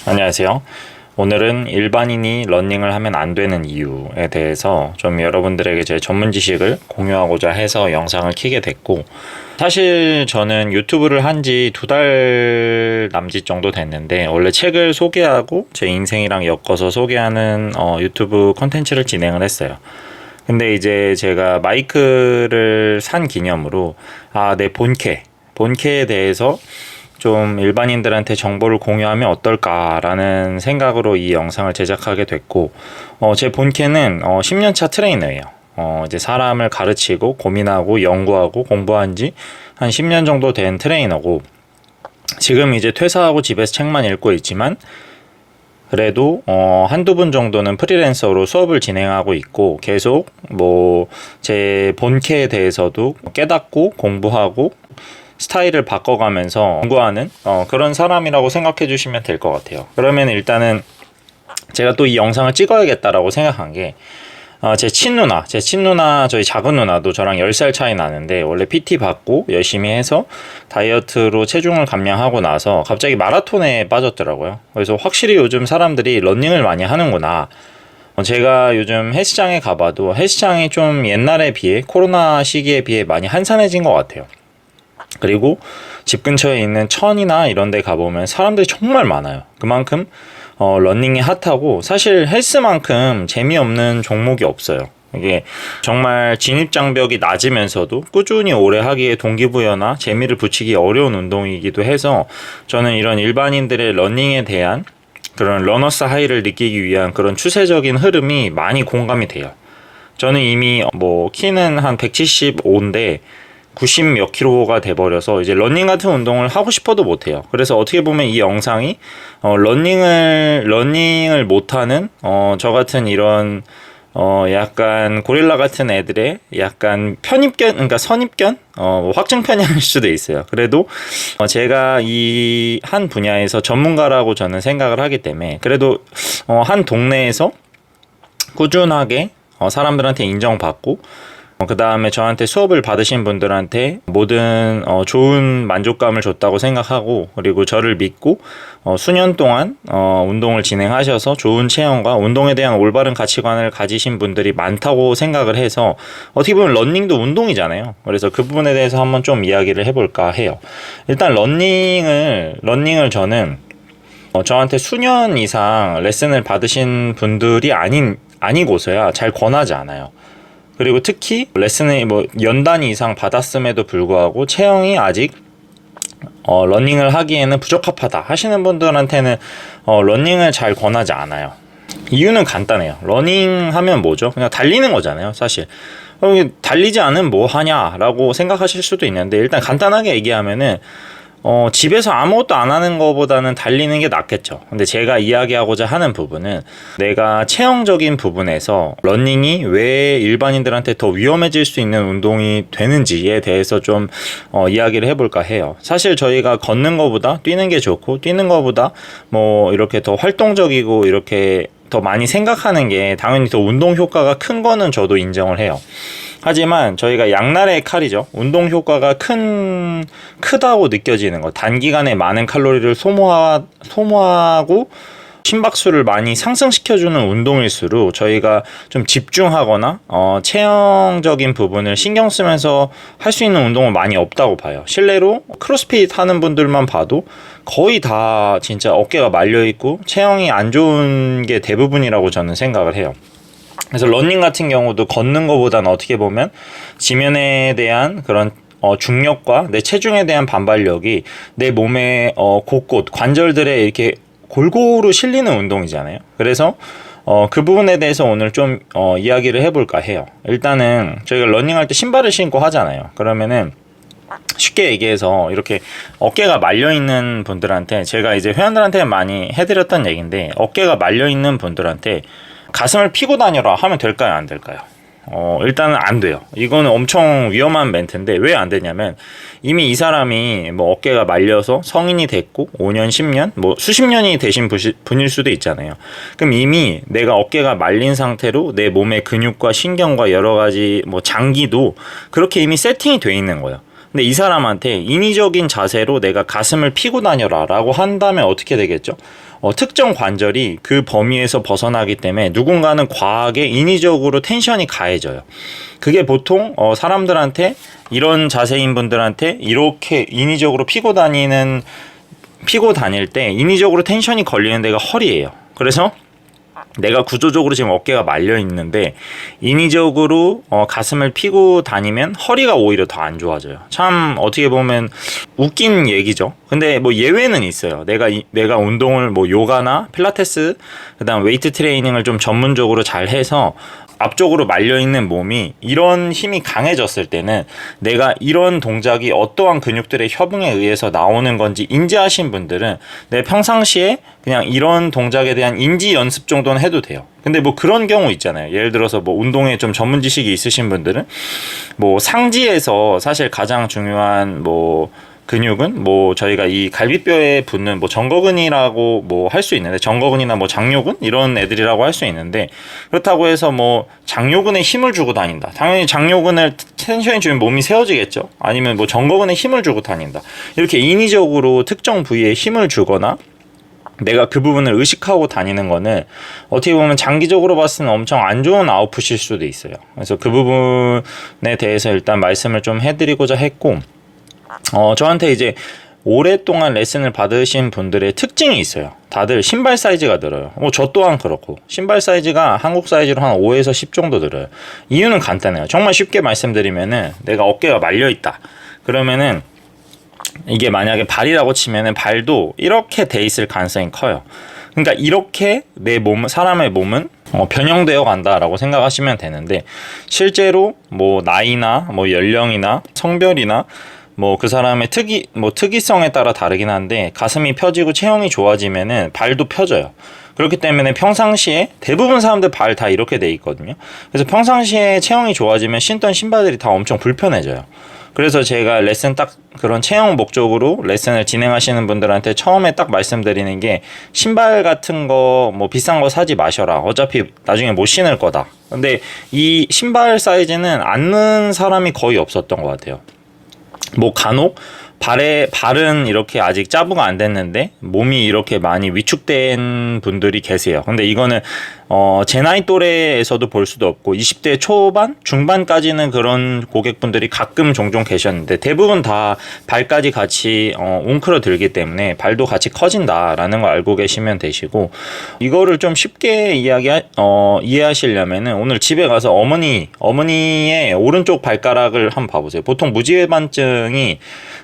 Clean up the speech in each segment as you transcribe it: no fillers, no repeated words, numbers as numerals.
안녕하세요. 오늘은 일반인이 러닝을 하면 안 되는 이유에 대해서 좀 여러분들에게 제 전문 지식을 공유하고자 해서 영상을 켜게 됐고, 사실 저는 유튜브를 한 지 2달 남짓 정도 됐는데, 원래 책을 소개하고 제 인생이랑 엮어서 소개하는 유튜브 컨텐츠를 진행을 했어요. 근데 이제 제가 마이크를 산 기념으로 내 본캐에 대해서 좀 일반인들한테 정보를 공유하면 어떨까라는 생각으로 이 영상을 제작하게 됐고, 제 본캐는 10년차 트레이너예요. 이제 사람을 가르치고 고민하고 연구하고 공부한 지 한 10년 정도 된 트레이너고, 지금 이제 퇴사하고 집에서 책만 읽고 있지만 그래도 한두 분 정도는 프리랜서로 수업을 진행하고 있고, 계속 제 본캐에 대해서도 깨닫고 공부하고 스타일을 바꿔가면서 연구하는 그런 사람이라고 생각해 주시면 될 것 같아요. 그러면 일단은 제가 또 이 영상을 찍어야겠다라고 생각한 게, 제 친누나, 저희 작은 누나도 저랑 10살 차이 나는데, 원래 PT 받고 열심히 해서 다이어트로 체중을 감량하고 나서 갑자기 마라톤에 빠졌더라고요. 그래서 확실히 요즘 사람들이 러닝을 많이 하는구나. 제가 요즘 헬스장에 가봐도 헬스장이 좀 옛날에 비해, 코로나 시기에 비해 많이 한산해진 것 같아요. 그리고 집 근처에 있는 천이나 이런 데 가보면 사람들이 정말 많아요. 그만큼 러닝이 핫하고, 사실 헬스만큼 재미없는 종목이 없어요. 이게 정말 진입장벽이 낮으면서도 꾸준히 오래 하기에 동기부여나 재미를 붙이기 어려운 운동이기도 해서, 저는 이런 일반인들의 러닝에 대한 그런 러너스 하이를 느끼기 위한 그런 추세적인 흐름이 많이 공감이 돼요. 저는 이미 키는 한 175인데 90 몇 킬로가 돼버려서 이제 러닝 같은 운동을 하고 싶어도 못해요. 그래서 어떻게 보면 이 영상이 러닝을 못하는 저 같은 이런 약간 고릴라 같은 애들의 약간 편입견, 그러니까 선입견, 확증 편향일 수도 있어요. 그래도 제가 이 한 분야에서 전문가라고 저는 생각을 하기 때문에, 그래도 한 동네에서 꾸준하게 사람들한테 인정받고, 그 다음에 저한테 수업을 받으신 분들한테 모든 좋은 만족감을 줬다고 생각하고, 그리고 저를 믿고 수년 동안 운동을 진행하셔서 좋은 체형과 운동에 대한 올바른 가치관을 가지신 분들이 많다고 생각을 해서, 어떻게 보면 러닝도 운동이잖아요. 그래서 그 부분에 대해서 한번 좀 이야기를 해볼까 해요. 일단 러닝을 저는 저한테 수년 이상 레슨을 받으신 분들이 아니고서야 잘 권하지 않아요. 그리고 특히 레슨을 연 단위 이상 받았음에도 불구하고 체형이 아직 러닝을 하기에는 부적합하다 하시는 분들한테는 러닝을 잘 권하지 않아요. 이유는 간단해요. 러닝 하면 뭐죠? 그냥 달리는 거잖아요, 사실. 달리지 않으면 뭐 하냐라고 생각하실 수도 있는데, 일단 간단하게 얘기하면은 집에서 아무것도 안 하는 것보다는 달리는 게 낫겠죠. 근데 제가 이야기하고자 하는 부분은, 내가 체형적인 부분에서 러닝이 왜 일반인들한테 더 위험해질 수 있는 운동이 되는지에 대해서 좀 이야기를 해볼까 해요. 사실 저희가 걷는 것보다 뛰는 게 좋고, 뛰는 것보다 이렇게 더 활동적이고 이렇게 더 많이 생각하는 게 당연히 더 운동 효과가 큰 거는 저도 인정을 해요. 하지만 저희가 양날의 칼이죠. 운동 효과가 크다고 느껴지는 것, 단기간에 많은 칼로리를 소모하고 심박수를 많이 상승시켜주는 운동일수록 저희가 좀 집중하거나 체형적인 부분을 신경 쓰면서 할 수 있는 운동은 많이 없다고 봐요. 실내로 크로스핏 하는 분들만 봐도 거의 다 진짜 어깨가 말려있고 체형이 안 좋은 게 대부분이라고 저는 생각을 해요. 그래서 러닝 같은 경우도 걷는 것보다는 어떻게 보면 지면에 대한 그런 중력과 내 체중에 대한 반발력이 내 몸의 곳곳 관절들에 이렇게 골고루 실리는 운동이잖아요. 그래서 그 부분에 대해서 오늘 좀 이야기를 해볼까 해요. 일단은 저희가 러닝할 때 신발을 신고 하잖아요. 그러면은 쉽게 얘기해서 이렇게 어깨가 말려있는 분들한테, 제가 이제 회원들한테 많이 해드렸던 얘기인데, 어깨가 말려있는 분들한테 가슴을 피고 다녀라 하면 될까요, 안 될까요? 일단은 안 돼요. 이거는 엄청 위험한 멘트인데, 왜 안 되냐면, 이미 이 사람이 어깨가 말려서 성인이 됐고 5년, 10년, 수십 년이 되신 분일 수도 있잖아요. 그럼 이미 내가 어깨가 말린 상태로 내 몸의 근육과 신경과 여러 가지 장기도 그렇게 이미 세팅이 돼 있는 거예요. 근데 이 사람한테 인위적인 자세로 내가 가슴을 피고 다녀라 라고 한다면 어떻게 되겠죠? 특정 관절이 그 범위에서 벗어나기 때문에 누군가는 과하게 인위적으로 텐션이 가해져요. 그게 보통 사람들한테 이런 자세인 분들한테 이렇게 인위적으로 피고 다닐 때 인위적으로 텐션이 걸리는 데가 허리예요. 그래서 내가 구조적으로 지금 어깨가 말려 있는데 인위적으로 가슴을 피고 다니면 허리가 오히려 더 안 좋아져요. 참 어떻게 보면 웃긴 얘기죠. 근데 뭐 예외는 있어요. 내가 운동을 뭐 요가나 필라테스 그다음 웨이트 트레이닝을 좀 전문적으로 잘 해서 앞쪽으로 말려있는 몸이 이런 힘이 강해졌을 때는 내가 이런 동작이 어떠한 근육들의 협응에 의해서 나오는 건지 인지하신 분들은 내 평상시에 그냥 이런 동작에 대한 인지 연습 정도는 해도 돼요. 근데 뭐 그런 경우 있잖아요. 예를 들어서 뭐 운동에 좀 전문 지식이 있으신 분들은 뭐 상지에서 사실 가장 중요한 뭐 근육은 뭐 저희가 이 갈비뼈에 붙는 뭐 정거근이라고 뭐 할 수 있는데 정거근이나 뭐 장요근 이런 애들이라고 할 수 있는데 그렇다고 해서 뭐 장요근에 힘을 주고 다닌다. 당연히 장요근을 텐션이 주면 몸이 세워지겠죠. 아니면 뭐 정거근에 힘을 주고 다닌다. 이렇게 인위적으로 특정 부위에 힘을 주거나 내가 그 부분을 의식하고 다니는 거는 어떻게 보면 장기적으로 봤을 때는 엄청 안 좋은 아웃풋일 수도 있어요. 그래서 그 부분에 대해서 일단 말씀을 좀 해드리고자 했고 저한테 이제 오랫동안 레슨을 받으신 분들의 특징이 있어요. 다들 신발 사이즈가 늘어요. 저 또한 그렇고 신발 사이즈가 한국 사이즈로 한 5에서 10 정도 늘어요. 이유는 간단해요. 정말 쉽게 말씀드리면은 내가 어깨가 말려 있다. 그러면은 이게 만약에 발이라고 치면은 발도 이렇게 돼 있을 가능성이 커요. 그러니까 이렇게 사람의 몸은 변형되어 간다라고 생각하시면 되는데 실제로 뭐 나이나 뭐 연령이나 성별이나 뭐 그 사람의 특이성에 따라 다르긴 한데 가슴이 펴지고 체형이 좋아지면은 발도 펴져요. 그렇기 때문에 평상시에 대부분 사람들 발 다 이렇게 돼 있거든요. 그래서 평상시에 체형이 좋아지면 신던 신발들이 다 엄청 불편해져요. 그래서 제가 레슨 딱 그런 체형 목적으로 레슨을 진행하시는 분들한테 처음에 딱 말씀드리는 게 신발 같은 거 뭐 비싼 거 사지 마셔라. 어차피 나중에 못 신을 거다. 근데 이 신발 사이즈는 앉는 사람이 거의 없었던 것 같아요. 뭐 간혹 발은 이렇게 아직 짜부가 안 됐는데 몸이 이렇게 많이 위축된 분들이 계세요. 근데 이거는 제 나이 또래에서도 볼 수도 없고 20대 초반, 중반까지는 그런 고객분들이 가끔 종종 계셨는데 대부분 다 발까지 같이 웅크러 들기 때문에 발도 같이 커진다라는 걸 알고 계시면 되시고 이거를 좀 쉽게 이해하시려면은 오늘 집에 가서 어머니의 오른쪽 발가락을 한번 봐보세요. 보통 무지외반증이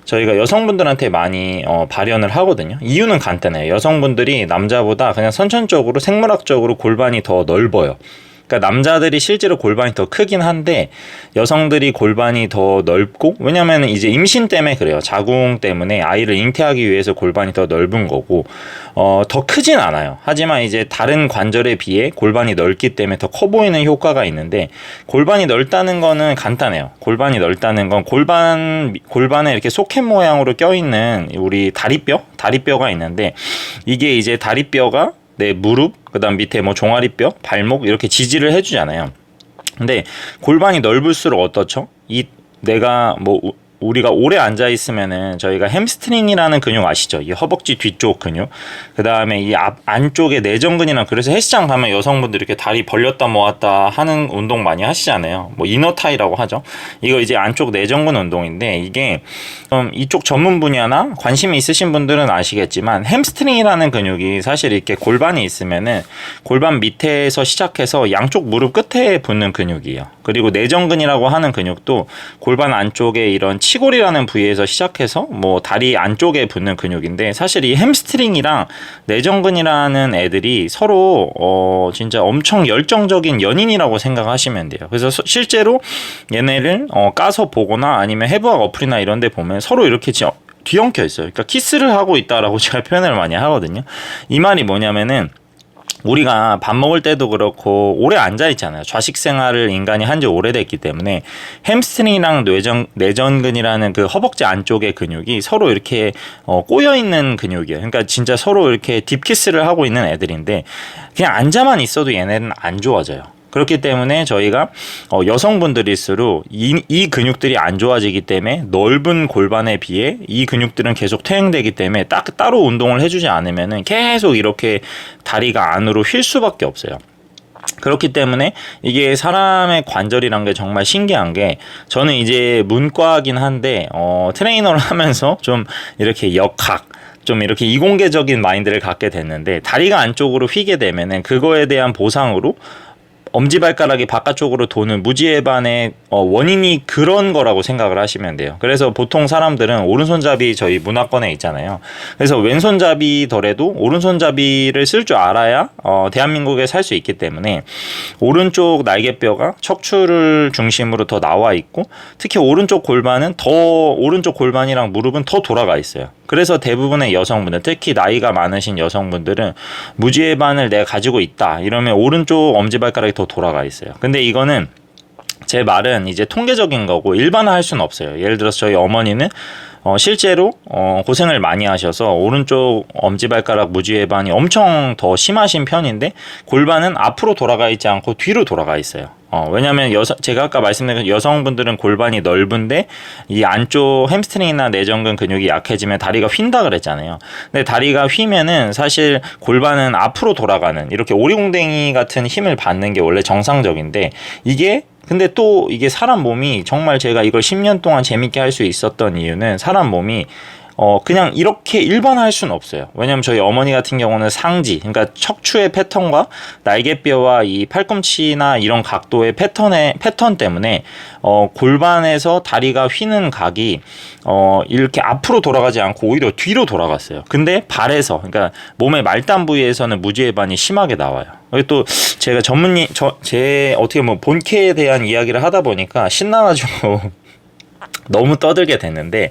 저희가 여성분들한테 많이 발현을 하거든요. 이유는 간단해요. 여성분들이 남자보다 그냥 선천적으로 생물학적으로 골반이 더 넓어요. 그러니까 남자들이 실제로 골반이 더 크긴 한데 여성들이 골반이 더 넓고 왜냐면 이제 임신 때문에 그래요. 자궁 때문에 아이를 잉태하기 위해서 골반이 더 넓은 거고 더 크진 않아요. 하지만 이제 다른 관절에 비해 골반이 넓기 때문에 더 커 보이는 효과가 있는데 골반이 넓다는 거는 간단해요. 골반이 넓다는 건 골반에 이렇게 소켓 모양으로 껴있는 우리 다리뼈가 있는데 이게 이제 다리뼈가 내 무릎, 그다음 밑에 뭐 종아리뼈, 발목 이렇게 지지를 해주잖아요. 근데 골반이 넓을수록 어떻죠? 우리가 오래 앉아 있으면은 저희가 햄스트링이라는 근육 아시죠? 이 허벅지 뒤쪽 근육. 그 다음에 이 안쪽에 내전근이랑 그래서 헬스장 가면 여성분들 이렇게 다리 벌렸다 모았다 하는 운동 많이 하시잖아요. 뭐 이너타이라고 하죠. 이거 이제 안쪽 내전근 운동인데 이게 이쪽 전문 분야나 관심이 있으신 분들은 아시겠지만 햄스트링이라는 근육이 사실 이렇게 골반이 있으면은 골반 밑에서 시작해서 양쪽 무릎 끝에 붙는 근육이에요. 그리고 내전근이라고 하는 근육도 골반 안쪽에 이런 치골이라는 부위에서 시작해서 뭐 다리 안쪽에 붙는 근육인데 사실 이 햄스트링이랑 내전근이라는 애들이 서로 진짜 엄청 열정적인 연인이라고 생각하시면 돼요. 그래서 실제로 얘네를 까서 보거나 아니면 해부학 어플이나 이런 데 보면 서로 이렇게 뒤엉켜 있어요. 그러니까 키스를 하고 있다라고 제가 표현을 많이 하거든요. 이 말이 뭐냐면은 우리가 밥 먹을 때도 그렇고 오래 앉아 있잖아요. 좌식 생활을 인간이 한 지 오래됐기 때문에 햄스트링이랑 내전근이라는 그 허벅지 안쪽의 근육이 서로 이렇게 꼬여 있는 근육이에요. 그러니까 진짜 서로 이렇게 딥키스를 하고 있는 애들인데 그냥 앉아만 있어도 얘네는 안 좋아져요. 그렇기 때문에 저희가 여성분들일수록 이 근육들이 안 좋아지기 때문에 넓은 골반에 비해 이 근육들은 계속 퇴행되기 때문에 따로 운동을 해주지 않으면은 계속 이렇게 다리가 안으로 휠 수밖에 없어요. 그렇기 때문에 이게 사람의 관절이란 게 정말 신기한 게, 저는 이제 문과긴 한데 트레이너를 하면서 좀 이렇게 역학, 좀 이렇게 이공계적인 마인드를 갖게 됐는데, 다리가 안쪽으로 휘게 되면은 그거에 대한 보상으로 엄지발가락이 바깥쪽으로 도는 무지해반의 원인이 그런 거라고 생각을 하시면 돼요. 그래서 보통 사람들은 오른손잡이 저희 문화권에 있잖아요. 그래서 왼손잡이더라도 오른손잡이를 쓸 줄 알아야 대한민국에 살 수 있기 때문에 오른쪽 날개뼈가 척추를 중심으로 더 나와 있고, 특히 오른쪽 골반은 오른쪽 골반이랑 무릎은 더 돌아가 있어요. 그래서 대부분의 여성분들, 특히 나이가 많으신 여성분들은 무지해반을 내가 가지고 있다 이러면 오른쪽 엄지발가락이 더 돌아가 있어요. 근데 이거는 제 말은 이제 통계적인 거고 일반화할 수는 없어요. 예를 들어서 저희 어머니는 실제로 고생을 많이 하셔서 오른쪽 엄지발가락 무지해반이 엄청 더 심하신 편인데 골반은 앞으로 돌아가 있지 않고 뒤로 돌아가 있어요. 왜냐면 제가 아까 말씀드린 여성분들은 골반이 넓은데 이 안쪽 햄스트링이나 내전근 근육이 약해지면 다리가 휜다 그랬잖아요. 근데 다리가 휘면은 사실 골반은 앞으로 돌아가는, 이렇게 오리공댕이 같은 힘을 받는 게 원래 정상적인데, 근데 또 이게 사람 몸이, 정말 제가 이걸 10년 동안 재밌게 할 수 있었던 이유는 사람 몸이 그냥 이렇게 일반화할 수는 없어요. 왜냐면 저희 어머니 같은 경우는 상지, 그러니까 척추의 패턴과 날개뼈와 이 팔꿈치나 이런 각도의 패턴 때문에 골반에서 다리가 휘는 각이 이렇게 앞으로 돌아가지 않고 오히려 뒤로 돌아갔어요. 근데 발에서, 그러니까 몸의 말단 부위에서는 무지해반이 심하게 나와요. 또 제가 제 어떻게 보면 본캐에 대한 이야기를 하다 보니까 신나가지고 너무 떠들게 됐는데,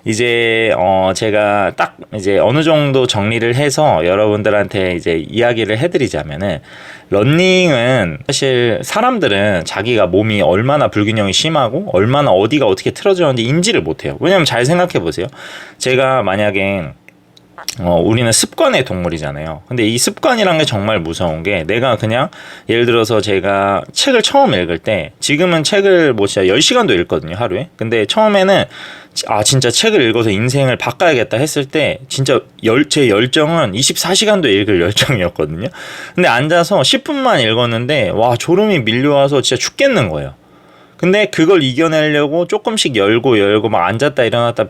이제 제가 딱 이제 어느 정도 정리를 해서 여러분들한테 이제 이야기를 해드리자면은, 러닝은 사실 사람들은 자기가 몸이 얼마나 불균형이 심하고 얼마나 어디가 어떻게 틀어졌는지 인지를 못해요. 왜냐면 잘 생각해 보세요. 제가 만약에 우리는 습관의 동물이잖아요. 근데 이 습관이란 게 정말 무서운 게, 내가 그냥 예를 들어서 제가 책을 처음 읽을 때, 지금은 책을 뭐 진짜 10시간도 읽거든요, 하루에. 근데 처음에는 진짜 책을 읽어서 인생을 바꿔야겠다 했을 때 진짜 제 열정은 24시간도 읽을 열정이었거든요. 근데 앉아서 10분만 읽었는데 와, 졸음이 밀려와서 진짜 죽겠는 거예요. 근데 그걸 이겨내려고 조금씩 열고 막 앉았다 일어났다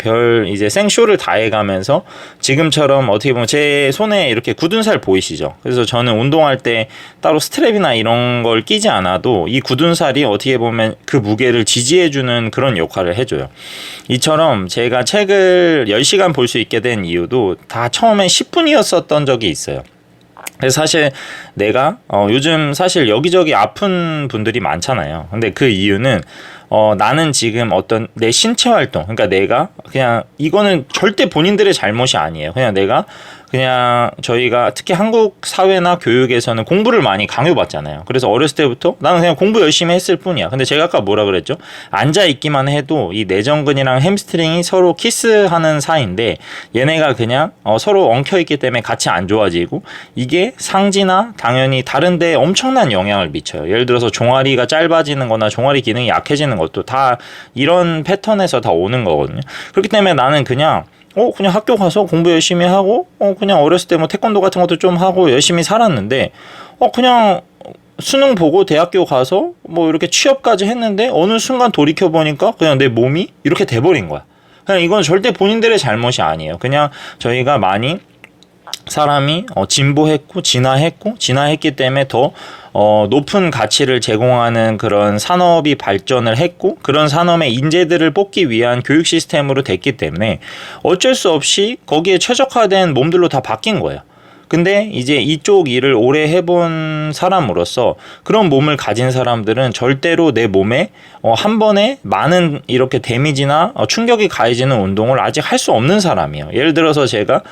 이제 생쇼를 다 해가면서, 지금처럼 어떻게 보면 제 손에 이렇게 굳은 살 보이시죠? 그래서 저는 운동할 때 따로 스트랩이나 이런 걸 끼지 않아도 이 굳은 살이 어떻게 보면 그 무게를 지지해주는 그런 역할을 해줘요. 이처럼 제가 책을 10시간 볼 수 있게 된 이유도 다 처음에 10분이었었던 적이 있어요. 그래서 사실 내가 요즘 사실 여기저기 아픈 분들이 많잖아요. 근데 그 이유는 나는 지금 어떤 내 신체 활동, 그러니까 내가 그냥, 이거는 절대 본인들의 잘못이 아니에요. 그냥 저희가 특히 한국 사회나 교육에서는 공부를 많이 강요받잖아요. 그래서 어렸을 때부터 나는 그냥 공부 열심히 했을 뿐이야. 근데 제가 아까 뭐라 그랬죠? 앉아 있기만 해도 이 내전근이랑 햄스트링이 서로 키스하는 사이인데, 얘네가 그냥 서로 엉켜 있기 때문에 같이 안 좋아지고, 이게 상지나 당연히 다른 데 엄청난 영향을 미쳐요. 예를 들어서 종아리가 짧아지는 거나 종아리 기능이 약해지는 것도 다 이런 패턴에서 다 오는 거거든요. 그렇기 때문에 나는 그냥 학교 가서 공부 열심히 하고, 그냥 어렸을 때 뭐 태권도 같은 것도 좀 하고 열심히 살았는데, 그냥 수능 보고 대학교 가서 뭐 이렇게 취업까지 했는데, 어느 순간 돌이켜보니까 그냥 내 몸이 이렇게 돼버린 거야. 그냥 이건 절대 본인들의 잘못이 아니에요. 그냥 저희가 많이 사람이 진보했고 진화했기 때문에 더 높은 가치를 제공하는 그런 산업이 발전을 했고, 그런 산업의 인재들을 뽑기 위한 교육 시스템으로 됐기 때문에 어쩔 수 없이 거기에 최적화된 몸들로 다 바뀐 거예요. 근데 이제 이쪽 일을 오래 해본 사람으로서 그런 몸을 가진 사람들은 절대로 내 몸에 한 번에 많은 이렇게 데미지나 충격이 가해지는 운동을 아직 할 수 없는 사람이에요. 예를 들어서 제가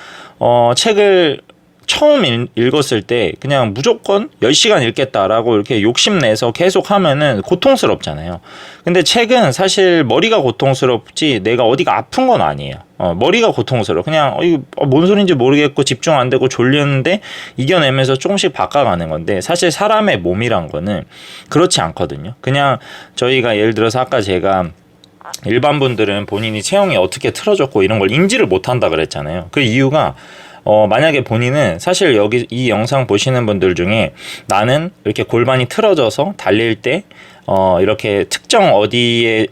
책을 처음 읽었을 때 그냥 무조건 10시간 읽겠다라고 이렇게 욕심내서 계속 하면은 고통스럽잖아요. 근데 책은 사실 머리가 고통스럽지 내가 어디가 아픈 건 아니에요. 머리가 고통스러워. 그냥 이거 뭔 소린지 모르겠고 집중 안 되고 졸렸는데 이겨내면서 조금씩 바꿔가는 건데, 사실 사람의 몸이란 거는 그렇지 않거든요. 그냥 저희가 예를 들어서 아까 제가 일반 분들은 본인이 체형이 어떻게 틀어졌고 이런 걸 인지를 못한다 그랬잖아요. 그 이유가 만약에 본인은 사실 여기 이 영상 보시는 분들 중에 나는 이렇게 골반이 틀어져서 달릴 때 이렇게 특정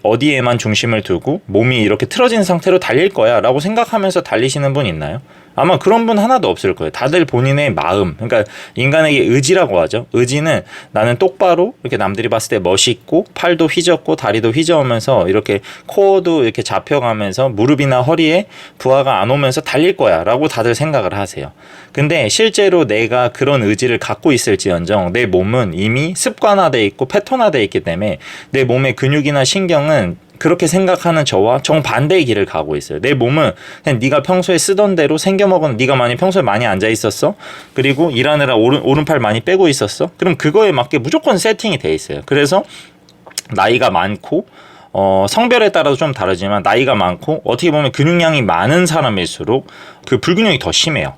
어디에만 중심을 두고 몸이 이렇게 틀어진 상태로 달릴 거야 라고 생각하면서 달리시는 분 있나요? 아마 그런 분 하나도 없을 거예요. 다들 본인의 마음, 그러니까 인간에게 의지라고 하죠. 의지는 나는 똑바로 이렇게 남들이 봤을 때 멋있고 팔도 휘젓고 다리도 휘저으면서 이렇게 코어도 이렇게 잡혀가면서 무릎이나 허리에 부하가 안 오면서 달릴 거야 라고 다들 생각을 하세요. 근데 실제로 내가 그런 의지를 갖고 있을지언정 내 몸은 이미 습관화되어 있고 패턴화되어 있기 때문에 내 몸의 근육이나 신경은 그렇게 생각하는 저와 정반대의 길을 가고 있어요. 내 몸은 그냥 네가 평소에 쓰던 대로 생겨먹은, 네가 평소에 많이 앉아 있었어? 그리고 일하느라 오른팔 많이 빼고 있었어? 그럼 그거에 맞게 무조건 세팅이 돼 있어요. 그래서 나이가 많고 성별에 따라서 좀 다르지만 나이가 많고 어떻게 보면 근육량이 많은 사람일수록 그 불균형이 더 심해요.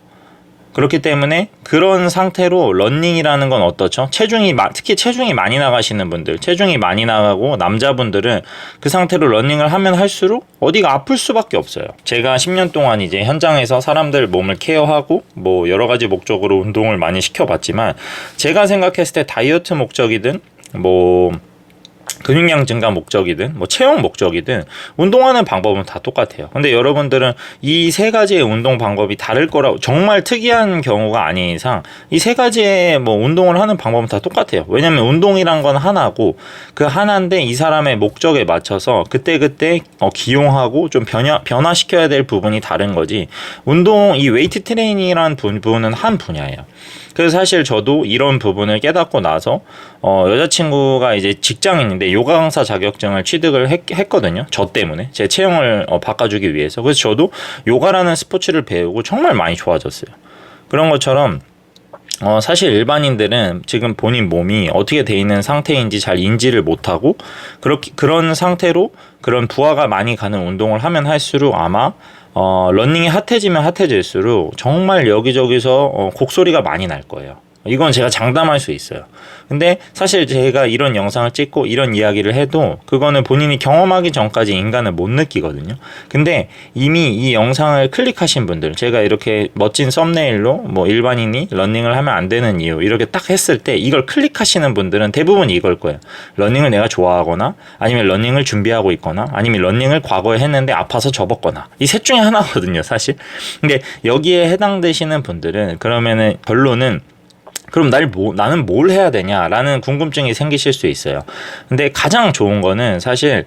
그렇기 때문에 그런 상태로 러닝이라는 건 어떻죠? 특히 체중이 많이 나가시는 분들, 체중이 많이 나가고 남자분들은 그 상태로 러닝을 하면 할수록 어디가 아플 수밖에 없어요. 제가 10년 동안 이제 현장에서 사람들 몸을 케어하고 뭐 여러 가지 목적으로 운동을 많이 시켜봤지만, 제가 생각했을 때 다이어트 목적이든 뭐 근육량 증가 목적이든 뭐 체형 목적이든 운동하는 방법은 다 똑같아요. 근데 여러분들은 이 세 가지의 운동 방법이 다를 거라고, 정말 특이한 경우가 아닌 이상 이 세 가지의 뭐 운동을 하는 방법은 다 똑같아요. 왜냐면 운동이란 건 하나고 그 하나인데 이 사람의 목적에 맞춰서 그때그때 기용하고 좀 변화시켜야 될 부분이 다른 거지, 이 웨이트 트레이닝이라는 부분은 한 분야예요. 그래서 사실 저도 이런 부분을 깨닫고 나서 여자친구가 이제 직장인인데 요가 강사 자격증을 취득을 했거든요. 저 때문에 제 체형을 바꿔주기 위해서. 그래서 저도 요가라는 스포츠를 배우고 정말 많이 좋아졌어요. 그런 것처럼 사실 일반인들은 지금 본인 몸이 어떻게 돼 있는 상태인지 잘 인지를 못하고 그런 상태로 그런 부하가 많이 가는 운동을 하면 할수록 아마 러닝이 핫해지면 핫해질수록 정말 여기저기서 곡소리가 많이 날 거예요. 이건 제가 장담할 수 있어요. 근데 사실 제가 이런 영상을 찍고 이런 이야기를 해도 그거는 본인이 경험하기 전까지 인간은 못 느끼거든요. 근데 이미 이 영상을 클릭하신 분들, 제가 이렇게 멋진 썸네일로 뭐 일반인이 러닝을 하면 안 되는 이유 이렇게 딱 했을 때 이걸 클릭하시는 분들은 대부분 이걸 거예요. 러닝을 내가 좋아하거나 아니면 러닝을 준비하고 있거나 아니면 러닝을 과거에 했는데 아파서 접었거나, 이 셋 중에 하나거든요 사실. 근데 여기에 해당되시는 분들은 그러면은 결론은 그럼 나는 뭘 해야 되냐라는 궁금증이 생기실 수 있어요. 근데 가장 좋은 거는 사실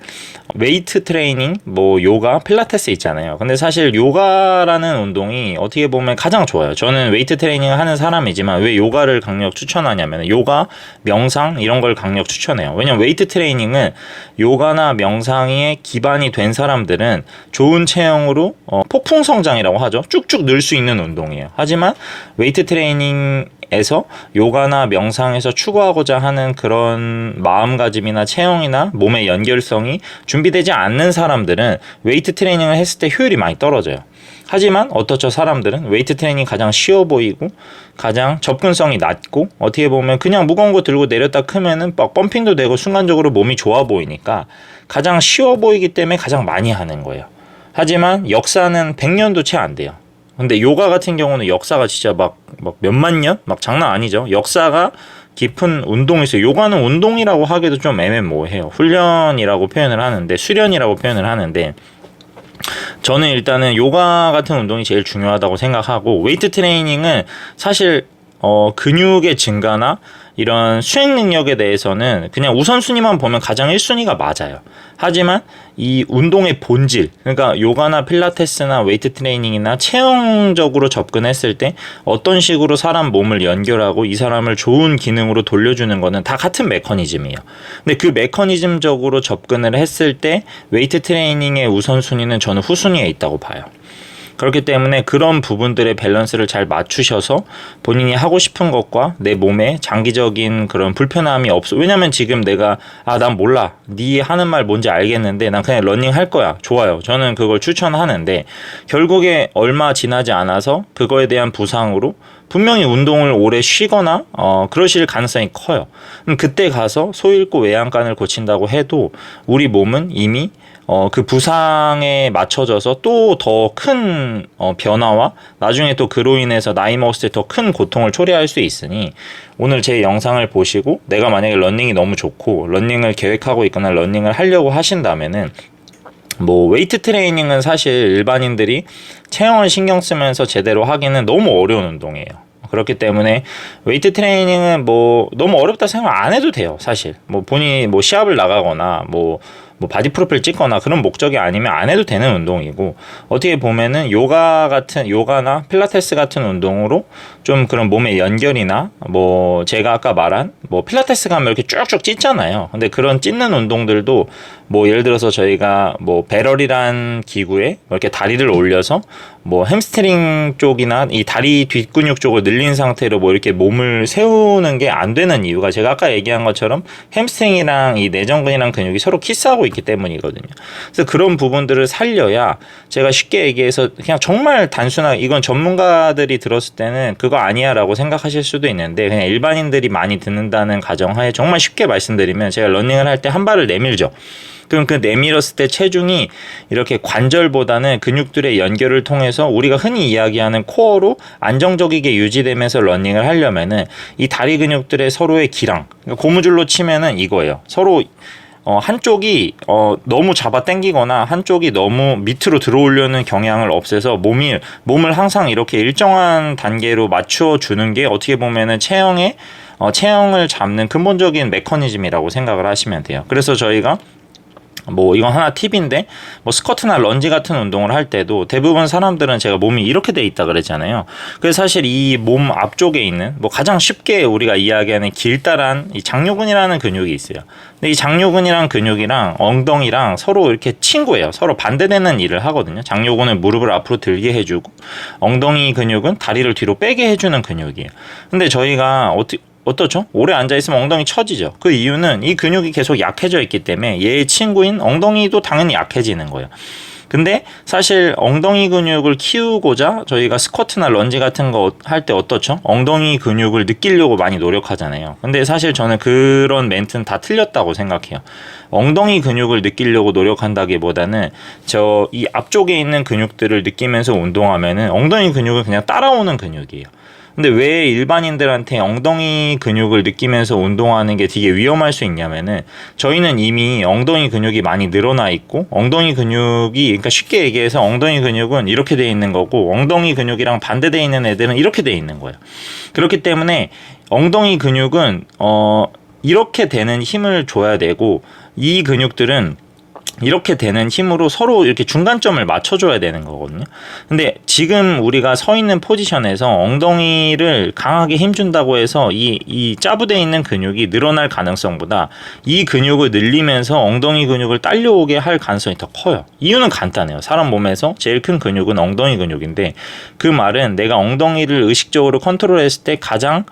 웨이트 트레이닝, 뭐 요가, 필라테스 있잖아요. 근데 사실 요가라는 운동이 어떻게 보면 가장 좋아요. 저는 웨이트 트레이닝을 하는 사람이지만 왜 요가를 강력 추천하냐면 요가, 명상 이런 걸 강력 추천해요. 왜냐면 웨이트 트레이닝은 요가나 명상에 기반이 된 사람들은 좋은 체형으로 폭풍 성장이라고 하죠. 쭉쭉 늘 수 있는 운동이에요. 하지만 웨이트 트레이닝에서 요가나 명상에서 추구하고자 하는 그런 마음가짐이나 체형이나 몸의 연결성이 준비되지 않는 사람들은 웨이트 트레이닝을 했을 때 효율이 많이 떨어져요. 하지만 어떻죠? 사람들은 웨이트 트레이닝이 가장 쉬워 보이고 가장 접근성이 낮고 어떻게 보면 그냥 무거운 거 들고 내렸다 크면은 막 펌핑도 되고 순간적으로 몸이 좋아 보이니까 가장 쉬워 보이기 때문에 가장 많이 하는 거예요. 하지만 역사는 100년도 채 안 돼요. 근데 요가 같은 경우는 역사가 진짜 막 몇만 년? 막 장난 아니죠. 역사가 깊은 운동이 있어요. 요가는 운동이라고 하기도 좀 애매모호해요. 훈련이라고 표현을 하는데, 수련이라고 표현을 하는데, 저는 일단은 요가 같은 운동이 제일 중요하다고 생각하고, 웨이트 트레이닝은 사실 근육의 증가나 이런 수행 능력에 대해서는 그냥 우선순위만 보면 가장 1순위가 맞아요. 하지만 이 운동의 본질, 그러니까 요가나 필라테스나 웨이트 트레이닝이나 체형적으로 접근했을 때 어떤 식으로 사람 몸을 연결하고 이 사람을 좋은 기능으로 돌려주는 거는 다 같은 메커니즘이에요. 근데 그 메커니즘적으로 접근을 했을 때 웨이트 트레이닝의 우선순위는 저는 후순위에 있다고 봐요. 그렇기 때문에 그런 부분들의 밸런스를 잘 맞추셔서 본인이 하고 싶은 것과 내 몸에 장기적인 그런 불편함이 없어. 왜냐면 지금 내가 난 몰라. 네 하는 말 뭔지 알겠는데 난 그냥 러닝 할 거야. 좋아요. 저는 그걸 추천하는데 결국에 얼마 지나지 않아서 그거에 대한 부상으로 분명히 운동을 오래 쉬거나 그러실 가능성이 커요. 그럼 그때 가서 소 잃고 외양간을 고친다고 해도 우리 몸은 이미 그 부상에 맞춰져서 또 더 큰 변화와 나중에 또 그로 인해서 나이 먹었을 때 더 큰 고통을 초래할 수 있으니 오늘 제 영상을 보시고 내가 만약에 러닝이 너무 좋고 러닝을 계획하고 있거나 러닝을 하려고 하신다면은 뭐 웨이트 트레이닝은 사실 일반인들이 체형을 신경 쓰면서 제대로 하기는 너무 어려운 운동이에요. 그렇기 때문에 웨이트 트레이닝은 뭐 너무 어렵다 생각 안 해도 돼요. 사실 뭐 본인이 뭐 시합을 나가거나 뭐 바디 프로필 찍거나 그런 목적이 아니면 안 해도 되는 운동이고, 어떻게 보면은 요가나 필라테스 같은 운동으로 좀 그런 몸의 연결이나 뭐 제가 아까 말한 뭐 필라테스 가면 이렇게 쭉쭉 찢잖아요. 근데 그런 찢는 운동들도 뭐 예를 들어서 저희가 뭐 배럴이란 기구에 이렇게 다리를 올려서 뭐 햄스트링 쪽이나 이 다리 뒷근육 쪽을 늘린 상태로 뭐 이렇게 몸을 세우는 게 안 되는 이유가 제가 아까 얘기한 것처럼 햄스트링이랑 이 내전근이랑 근육이 서로 키스하고 있기 때문이거든요. 그래서 그런 부분들을 살려야, 제가 쉽게 얘기해서 그냥 정말 단순하게 이건 전문가들이 들었을 때는 그거 아니야 라고 생각하실 수도 있는데, 그냥 일반인들이 많이 듣는다는 가정하에 정말 쉽게 말씀드리면, 제가 러닝을 할 때 한 발을 내밀죠. 그럼 그 내밀었을 때 체중이 이렇게 관절보다는 근육들의 연결을 통해서 우리가 흔히 이야기하는 코어로 안정적이게 유지되면서 러닝을 하려면은 이 다리 근육들의 서로의 기랑, 그러니까 고무줄로 치면은 이거예요. 서로 한쪽이 너무 잡아 당기거나 한쪽이 너무 밑으로 들어오려는 경향을 없애서 몸을 항상 이렇게 일정한 단계로 맞추어 주는 게 어떻게 보면은 체형을 잡는 근본적인 메커니즘이라고 생각을 하시면 돼요. 그래서 저희가 뭐 이건 하나 팁인데, 뭐 스쿼트나 런지 같은 운동을 할 때도 대부분 사람들은 제가 몸이 이렇게 돼 있다 그랬잖아요. 그래서 사실 이 몸 앞쪽에 있는 뭐 가장 쉽게 우리가 이야기하는 길다란 이 장요근이라는 근육이 있어요. 근데 이 장요근이랑 근육이랑 엉덩이랑 서로 이렇게 친구예요. 서로 반대되는 일을 하거든요. 장요근은 무릎을 앞으로 들게 해주고 엉덩이 근육은 다리를 뒤로 빼게 해주는 근육이에요. 근데 저희가 어떻죠? 오래 앉아있으면 엉덩이 처지죠. 그 이유는 이 근육이 계속 약해져 있기 때문에 얘의 친구인 엉덩이도 당연히 약해지는 거예요. 근데 사실 엉덩이 근육을 키우고자 저희가 스쿼트나 런지 같은 거 할 때 어떻죠? 엉덩이 근육을 느끼려고 많이 노력하잖아요. 근데 사실 저는 그런 멘트는 다 틀렸다고 생각해요. 엉덩이 근육을 느끼려고 노력한다기보다는 이 앞쪽에 있는 근육들을 느끼면서 운동하면은 엉덩이 근육은 그냥 따라오는 근육이에요. 근데 왜 일반인들한테 엉덩이 근육을 느끼면서 운동하는 게 되게 위험할 수 있냐면은, 저희는 이미 엉덩이 근육이 많이 늘어나 있고, 엉덩이 근육이, 그러니까 쉽게 얘기해서 엉덩이 근육은 이렇게 돼 있는 거고, 엉덩이 근육이랑 반대돼 있는 애들은 이렇게 돼 있는 거예요. 그렇기 때문에 엉덩이 근육은 이렇게 되는 힘을 줘야 되고, 이 근육들은 이렇게 되는 힘으로 서로 이렇게 중간점을 맞춰줘야 되는 거거든요. 근데 지금 우리가 서 있는 포지션에서 엉덩이를 강하게 힘준다고 해서 이 짜부돼 있는 근육이 늘어날 가능성보다 이 근육을 늘리면서 엉덩이 근육을 딸려오게 할 가능성이 더 커요. 이유는 간단해요. 사람 몸에서 제일 큰 근육은 엉덩이 근육인데, 그 말은 내가 엉덩이를 의식적으로 컨트롤했을 때 가장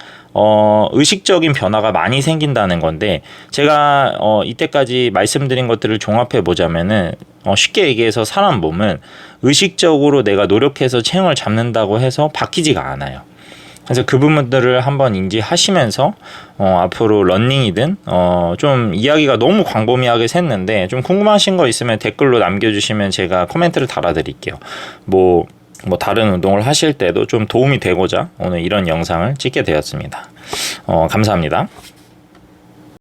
의식적인 변화가 많이 생긴다는 건데, 제가 이때까지 말씀드린 것들을 종합해 보자면은 쉽게 얘기해서 사람 몸은 의식적으로 내가 노력해서 체형을 잡는다고 해서 바뀌지가 않아요. 그래서 그 부분들을 한번 인지하시면서 앞으로 러닝이든 좀 이야기가 너무 광범위하게 샜는데, 좀 궁금하신 거 있으면 댓글로 남겨주시면 제가 코멘트를 달아드릴게요. 뭐 다른 운동을 하실 때도 좀 도움이 되고자 오늘 이런 영상을 찍게 되었습니다. 감사합니다.